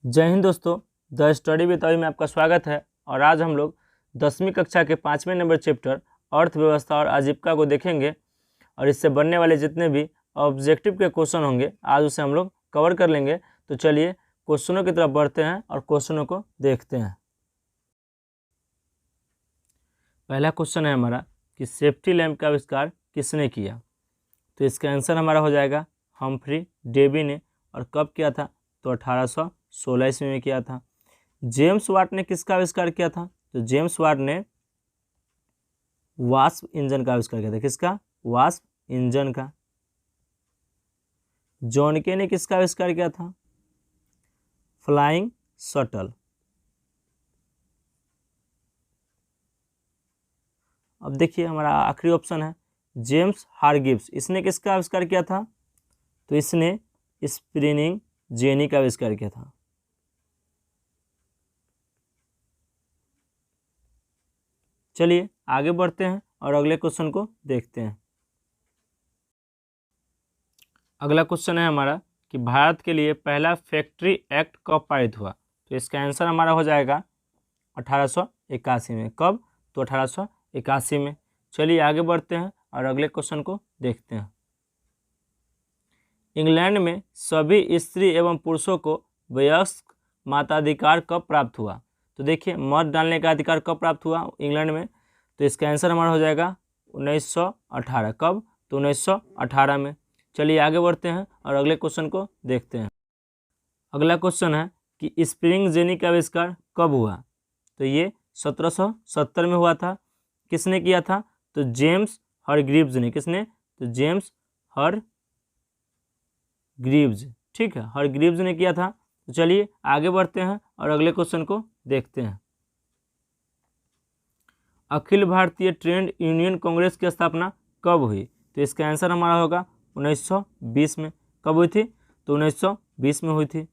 जय हिंद दोस्तों। The study with अभी में आपका स्वागत है। और आज हम लोग 10वीं कक्षा के 5वें नंबर चैप्टर अर्थव्यवस्था और आजीविका को देखेंगे और इससे बनने वाले जितने भी ऑब्जेक्टिव के क्वेश्चन होंगे आज उसे हम लोग कवर कर लेंगे। तो चलिए क्वेश्चनों की तरफ बढ़ते हैं और क्वेश्चनों को देखते हैं। पहला क्वेश्चन है हमारा कि सेफ्टी लैम्प का आविष्कार किसने किया। तो इसका आंसर हमारा हो जाएगा हम्फ्री डेवी ने। और कब किया था? तो 1816 ईस्वी में किया था। जेम्स वाट ने किसका आविष्कार किया था? तो जेम्स वाट ने वास्प इंजन का आविष्कार किया था। किसका? वास्प इंजन का। जॉन के ने किसका आविष्कार किया था? Flying shuttle. अब देखिए हमारा आखिरी ऑप्शन है जेम्स हारगिव्स। इसने किसका आविष्कार किया था? तो इसने स्पिनिंग जेनी का आविष्कार किया था। चलिए आगे बढ़ते हैं और अगले क्वेश्चन को देखते हैं। अगला क्वेश्चन है हमारा कि भारत के लिए पहला फैक्ट्री एक्ट कब पारित हुआ। तो इसका आंसर हमारा हो जाएगा 1881 में। कब? तो 1881 में। चलिए आगे बढ़ते हैं और अगले क्वेश्चन को देखते हैं। इंग्लैंड में सभी स्त्री एवं पुरुषों को वयस्क मताधिकार कब प्राप्त हुआ। तो देखिए मत डालने का अधिकार कब प्राप्त हुआ इंग्लैंड में। तो इसका आंसर हमारा हो जाएगा 1918। कब? तो 1918 में। चलिए आगे बढ़ते हैं और अगले क्वेश्चन को देखते हैं। अगला क्वेश्चन है कि स्प्रिंग जेनी का आविष्कार कब हुआ। तो ये 1770 में हुआ था। किसने किया था? तो जेम्स हरग्रीव्स ने। किसने? तो जेम्स हरग्रीव्स। ठीक है, हरग्रीव्स ने किया था। तो चलिए आगे बढ़ते हैं और अगले क्वेश्चन को देखते हैं। अखिल भारतीय ट्रेड यूनियन कांग्रेस की स्थापना कब हुई। तो इसका आंसर हमारा होगा 1920 में। कब हुई थी? तो 1920 में हुई थी।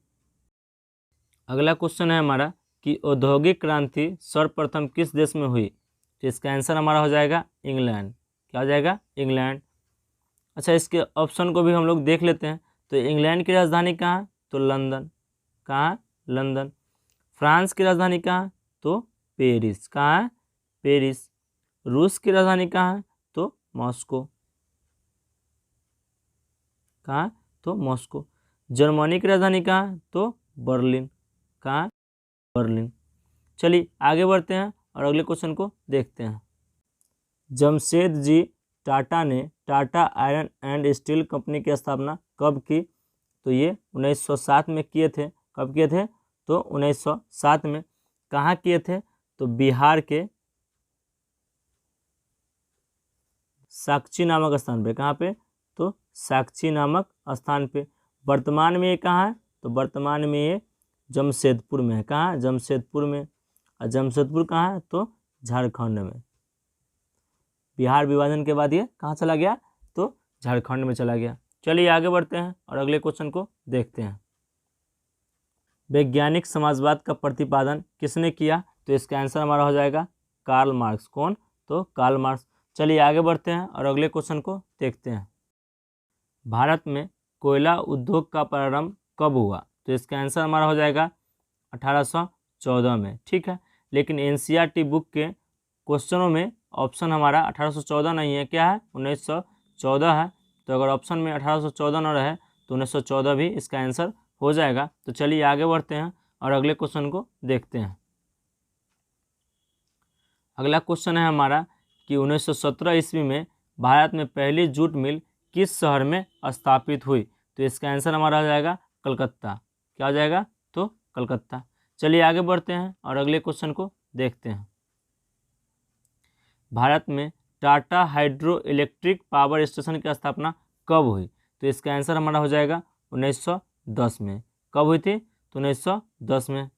अगला क्वेश्चन है हमारा कि औद्योगिक क्रांति सर्वप्रथम किस देश में हुई। तो इसका आंसर हमारा हो जाएगा इंग्लैंड। क्या हो जाएगा? इंग्लैंड। अच्छा, इसके ऑप्शन को भी हम लोग देख लेते हैं। तो इंग्लैंड की राजधानी कहाँ है? तो लंदन। कहाँ? लंदन। फ्रांस की राजधानी कहाँ है? तो पेरिस। कहाँ है? पेरिस। रूस की राजधानी कहाँ है? तो मॉस्को। कहाँ? तो मॉस्को। जर्मनी की राजधानी कहाँ है? तो बर्लिन। कहाँ? बर्लिन। चलिए आगे बढ़ते हैं और अगले क्वेश्चन को देखते हैं। जमशेद जी टाटा ने Tata iron and steel company की स्थापना कब की। तो ये 1907 में किए थे। कब किए थे? तो 1907 में। कहाँ किए थे? तो बिहार के साक्षी नामक स्थान पे। कहाँ पे? तो साक्षी नामक स्थान पे। वर्तमान में ये कहाँ है? तो वर्तमान में ये जमशेदपुर में है। कहाँ? जमशेदपुर में। और जमशेदपुर कहाँ है? तो झारखंड में। बिहार विभाजन के बाद ये कहाँ चला गया? तो झारखंड में चला गया। चलिए आगे बढ़ते हैं और अगले क्वेश्चन को देखते हैं। वैज्ञानिक समाजवाद का प्रतिपादन किसने किया। तो इसका आंसर हमारा हो जाएगा कार्ल मार्क्स। कौन? तो कार्ल मार्क्स। चलिए आगे बढ़ते हैं और अगले क्वेश्चन को देखते हैं। भारत में कोयला उद्योग का प्रारंभ कब हुआ। तो इसका आंसर हमारा हो जाएगा 1814 में। ठीक है, लेकिन एनसीईआरटी बुक के क्वेश्चनों में ऑप्शन हमारा 1814 नहीं है। क्या है? 1914 है। तो अगर ऑप्शन में 1814 न रहे तो 1914 भी इसका आंसर हो जाएगा। तो चलिए आगे बढ़ते हैं और अगले क्वेश्चन को देखते हैं। अगला क्वेश्चन है हमारा कि 1917 ईस्वी में भारत में पहली जूट मिल किस शहर में स्थापित हुई। तो इसका आंसर हमारा हो जाएगा कलकत्ता। क्या हो जाएगा? तो कलकत्ता। चलिए आगे बढ़ते हैं और अगले क्वेश्चन को देखते हैं। भारत में Tata hydro electric power station की स्थापना कब हुई। तो इसका आंसर हमारा हो जाएगा 1910 में। कब हुई थी? तो 1910 में।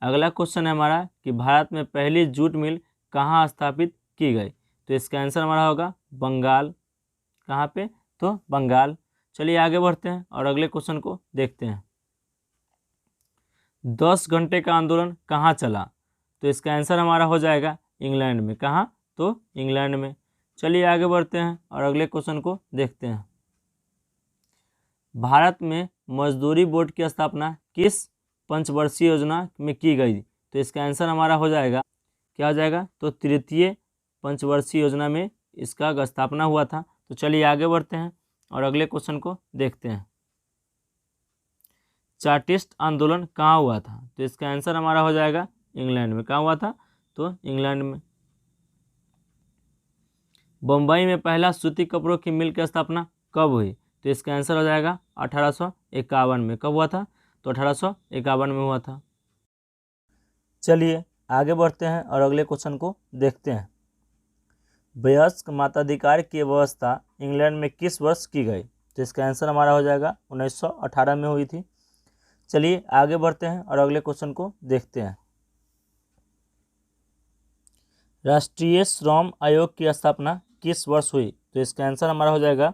अगला क्वेश्चन है हमारा कि भारत में पहली जूट मिल कहाँ स्थापित की गई। तो इसका आंसर हमारा होगा बंगाल। कहाँ पे? तो बंगाल। चलिए आगे बढ़ते हैं और अगले क्वेश्चन को देखते हैं। 10 घंटे का आंदोलन कहाँ चला। तो इसका आंसर हमारा हो जाएगा इंग्लैंड में। कहाँ? तो इंग्लैंड में। चलिए आगे बढ़ते हैं और अगले क्वेश्चन को देखते हैं। भारत में मजदूरी बोर्ड की स्थापना किस पंचवर्षीय योजना में की गई? तो इसका आंसर हमारा हो जाएगा, क्या हो जाएगा? तो तृतीय पंचवर्षीय योजना में इसका स्थापना हुआ था। तो चलिए आगे बढ़ते हैं और अगले क्वेश्चन को देखते हैं। चार्टिस्ट आंदोलन कहाँ हुआ था? तो इसका आंसर हमारा हो जाएगा इंग्लैंड में। कहाँ हुआ था? तो इंग्लैंड में। बम्बई में पहला सूती कपड़ों की मिल की स्थापना कब हुई? तो इसका आंसर हो जाएगा 1851 में। कब हुआ था? तो 1851 में हुआ था। चलिए आगे बढ़ते हैं और अगले क्वेश्चन को देखते हैं। वयस्क मताधिकार की व्यवस्था इंग्लैंड में किस वर्ष की गई? तो इसका आंसर हमारा हो जाएगा 1918 में हुई थी। चलिए आगे बढ़ते हैं और अगले क्वेश्चन को देखते हैं। राष्ट्रीय श्रम आयोग की स्थापना किस वर्ष हुई? तो इसका आंसर हमारा हो जाएगा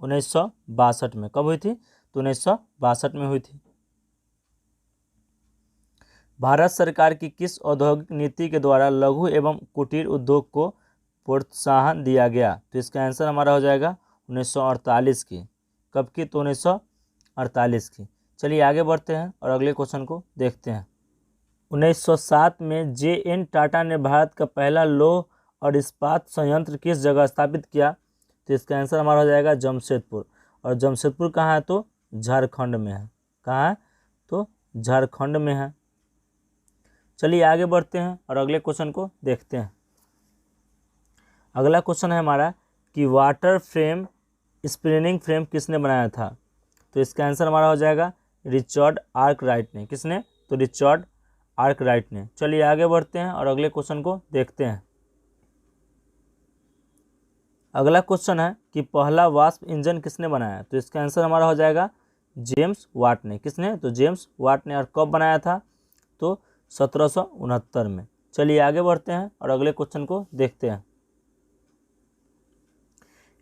1962 में। कब हुई थी? तो 1962 में हुई थी। भारत सरकार की किस औद्योगिक नीति के द्वारा लघु एवं कुटीर उद्योग को प्रोत्साहन दिया गया? तो इसका आंसर हमारा हो जाएगा 1948 की। कब की? तो 1948 की। चलिए आगे बढ़ते हैं और अगले क्वेश्चन को देखते हैं। 1907 में जे.एन. टाटा ने भारत का पहला लौह और इस्पात संयंत्र किस जगह स्थापित किया? तो इसका आंसर हमारा हो जाएगा जमशेदपुर। और जमशेदपुर कहाँ है? तो झारखंड में है। कहाँ है? तो झारखंड में है। चलिए आगे बढ़ते हैं और अगले क्वेश्चन को देखते हैं। अगला क्वेश्चन है हमारा कि वाटर फ्रेम स्पिनिंग फ्रेम किसने बनाया था? तो इसका आंसर हमारा हो जाएगा रिचर्ड आर्कराइट ने। किसने? तो रिचर्ड आर्कराइट ने। चलिए आगे बढ़ते हैं और अगले क्वेश्चन को देखते हैं। अगला क्वेश्चन है कि पहला वाष्प इंजन किसने बनाया? तो इसका आंसर हमारा हो जाएगा जेम्स वाट ने। किसने? तो जेम्स वाट ने। और कब बनाया था? तो 1769 में। चलिए आगे बढ़ते हैं और अगले क्वेश्चन को देखते हैं।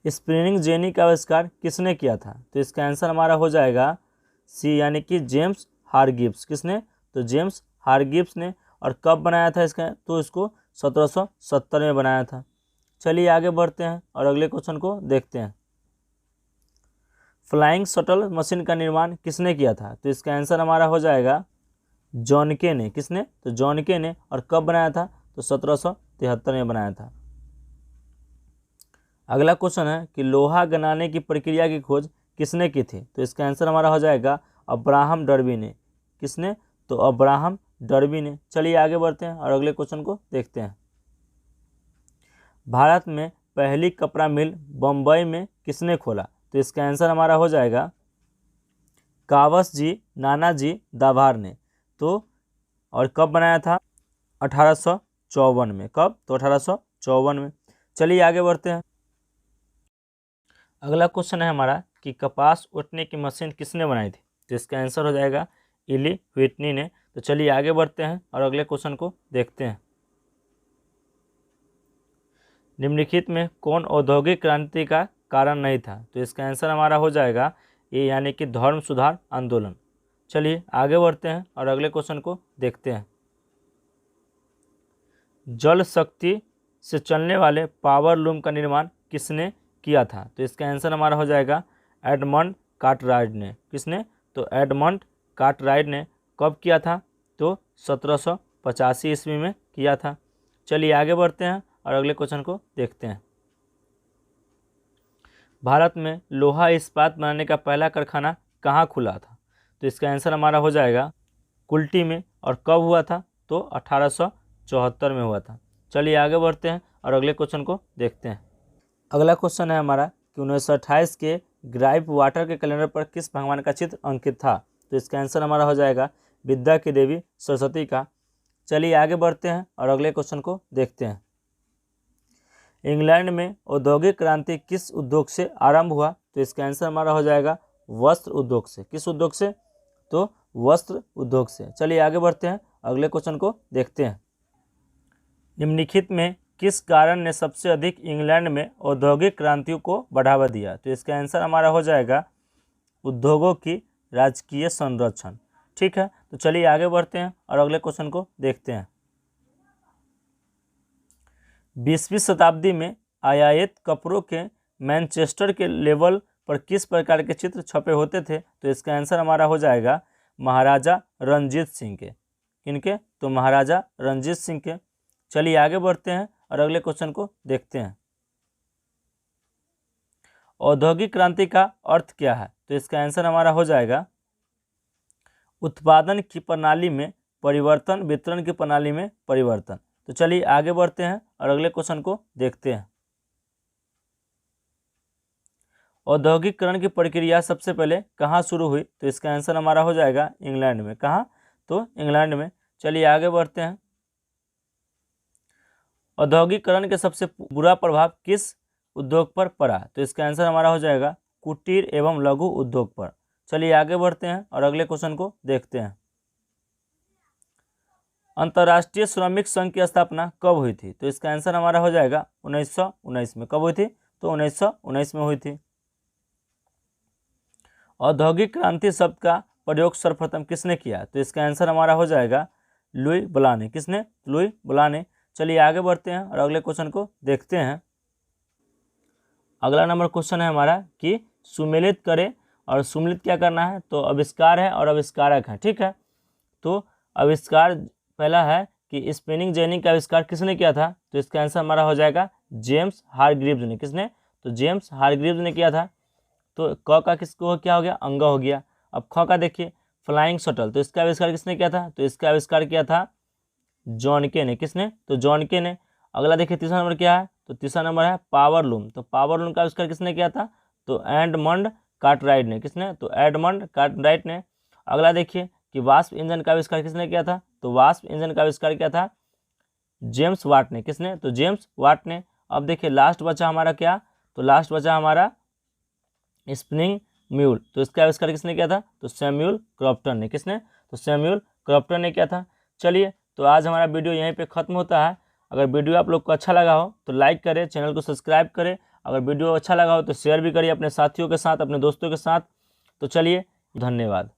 स्पिनिंग जेनी का आविष्कार किसने किया था? तो इसका आंसर हमारा हो जाएगा सी, यानी कि जेम्स हारगिब्स। किसने? तो जेम्स हारगिब्स ने। और कब बनाया था इसका? तो इसको 1770 में बनाया था। चलिए आगे बढ़ते हैं और अगले क्वेश्चन को देखते हैं। फ्लाइंग शटल मशीन का निर्माण किसने किया था? तो इसका आंसर हमारा हो जाएगा जॉनके ने। किसने? तो जॉनके ने। और कब बनाया था? तो 1773 में बनाया था। अगला क्वेश्चन है कि लोहा गनाने की प्रक्रिया की खोज किसने की थी? तो इसका आंसर हमारा हो जाएगा अब्राहम डर्बी ने। किसने? तो अब्राहम डर्बी ने। चलिए आगे बढ़ते हैं और अगले क्वेश्चन को देखते हैं। भारत में पहली कपड़ा मिल बम्बई में किसने खोला? तो इसका आंसर हमारा हो जाएगा कावस जी नानाजी दाभार ने। तो और कब बनाया था? 1854 में। कब? तो 1854 में। चलिए आगे बढ़ते हैं। अगला क्वेश्चन है हमारा कि कपास उठने की मशीन किसने बनाई थी? तो इसका आंसर हो जाएगा इली व्हिटनी ने। तो चलिए आगे बढ़ते हैं और अगले क्वेश्चन को देखते हैं। निम्नलिखित में कौन औद्योगिक क्रांति का कारण नहीं था? तो इसका आंसर हमारा हो जाएगा ये, यानी कि धर्म सुधार आंदोलन। चलिए आगे बढ़ते हैं और अगले क्वेश्चन को देखते हैं। जल शक्ति से चलने वाले पावर लूम का निर्माण किसने किया था? तो इसका आंसर हमारा हो जाएगा एडमंड कार्टराइट ने। किसने? तो एडमंड कार्टराइट ने। कब किया था? तो 1785 ईस्वी में किया था। चलिए आगे बढ़ते हैं और अगले क्वेश्चन को देखते हैं। भारत में लोहा इस्पात बनाने का पहला कारखाना कहाँ खुला था? तो इसका आंसर हमारा हो जाएगा कुल्टी में। और कब हुआ था? तो 1874 में हुआ था। चलिए आगे बढ़ते हैं और अगले क्वेश्चन को देखते हैं। अगला क्वेश्चन है हमारा कि 1928 के ग्राइप वाटर के कैलेंडर पर किस भगवान का चित्र अंकित था? तो इसका आंसर हमारा हो जाएगा विद्या की देवी सरस्वती का। चलिए आगे बढ़ते हैं और अगले क्वेश्चन को देखते हैं। इंग्लैंड में औद्योगिक क्रांति किस उद्योग से आरंभ हुआ? तो इसका आंसर हमारा हो जाएगा वस्त्र उद्योग से। किस उद्योग से? तो वस्त्र उद्योग से। चलिए आगे बढ़ते हैं, अगले क्वेश्चन को देखते हैं। निम्नलिखित में किस कारण ने सबसे अधिक इंग्लैंड में औद्योगिक क्रांतियों को बढ़ावा दिया? तो इसका आंसर हमारा हो जाएगा उद्योगों की राजकीय संरक्षण। ठीक है, तो चलिए आगे बढ़ते हैं और अगले क्वेश्चन को देखते हैं। 20वीं शताब्दी में आयातित कपड़ों के मैनचेस्टर के लेवल पर किस प्रकार के चित्र छपे होते थे? तो इसका आंसर हमारा हो जाएगा महाराजा रणजीत सिंह के। किनके? तो महाराजा रणजीत सिंह के। चलिए आगे बढ़ते हैं और अगले क्वेश्चन को देखते हैं। औद्योगिक क्रांति का अर्थ क्या है? तो इसका आंसर हमारा हो जाएगा उत्पादन की प्रणाली में परिवर्तन, वितरण की प्रणाली में परिवर्तन। तो चलिए आगे बढ़ते हैं और अगले क्वेश्चन को देखते हैं। औद्योगिकरण की प्रक्रिया सबसे पहले कहाँ शुरू हुई? तो इसका आंसर हमारा हो जाएगा इंग्लैंड में। कहाँ? तो इंग्लैंड में। चलिए आगे बढ़ते हैं। औद्योगिकरण के सबसे बुरा प्रभाव किस उद्योग पर पड़ा? तो इसका आंसर हमारा हो जाएगा कुटीर एवं लघु उद्योग पर। चलिए आगे बढ़ते हैं और अगले क्वेश्चन को देखते हैं। अंतर्राष्ट्रीय श्रमिक संघ की स्थापना कब हुई थी? तो इसका आंसर हमारा हो जाएगा 1919 में। कब हुई थी? तो 1919 में हुई थी। औद्योगिक क्रांति शब्द का प्रयोग सर्वप्रथम किसने किया? तो इसका आंसर हमारा हो जाएगा लुई ब्ला ने। किसने? लुई ब्ला ने। चलिए आगे बढ़ते हैं और अगले क्वेश्चन को देखते हैं। अगला नंबर क्वेश्चन है हमारा कि सुमेलित करें, और सुमेलित क्या करना है? तो आविष्कार है और आविष्कारक है। ठीक है, तो आविष्कार पहला है कि स्पिनिंग जेनी का आविष्कार किसने किया था? तो इसका आंसर हमारा हो जाएगा जेम्स हारग्रीव्स ने। किसने? तो जेम्स हारग्रीव्स ने किया था। तो क का किसको क्या हो गया? अंगा हो गया। अब ख का देखिए फ्लाइंग शटल, तो इसका आविष्कार किसने किया था? तो इसका आविष्कार किया था जॉन के ने। किसने? तो जॉन के ने। अगला देखिए तीसरा नंबर क्या है? तो तीसरा नंबर है पावर लूम। तो पावर लूम का आविष्कार किसने किया था? तो एडमंड कार्टराइट ने। किसने? तो एडमंड कार्टराइट ने। अगला देखिए कि वाष्प इंजन का आविष्कार किसने किया था? तो वाष्प इंजन का आविष्कार किया था जेम्स वाट ने। किसने? तो जेम्स वाट ने। अब देखिए लास्ट बचा हमारा क्या? तो लास्ट बचा हमारा स्पिनिंग म्यूल। तो इसका आविष्कार किसने किया था? तो सैमुअल क्रॉम्पटन ने। किसने? तो सैमुअल क्रॉम्पटन ने किया था। चलिए तो आज हमारा वीडियो यहीं पे ख़त्म होता है। अगर वीडियो आप लोग को अच्छा लगा हो तो लाइक करें, चैनल को सब्सक्राइब करें। अगर वीडियो अच्छा लगा हो तो शेयर भी करिए अपने साथियों के साथ, अपने दोस्तों के साथ। तो चलिए, धन्यवाद।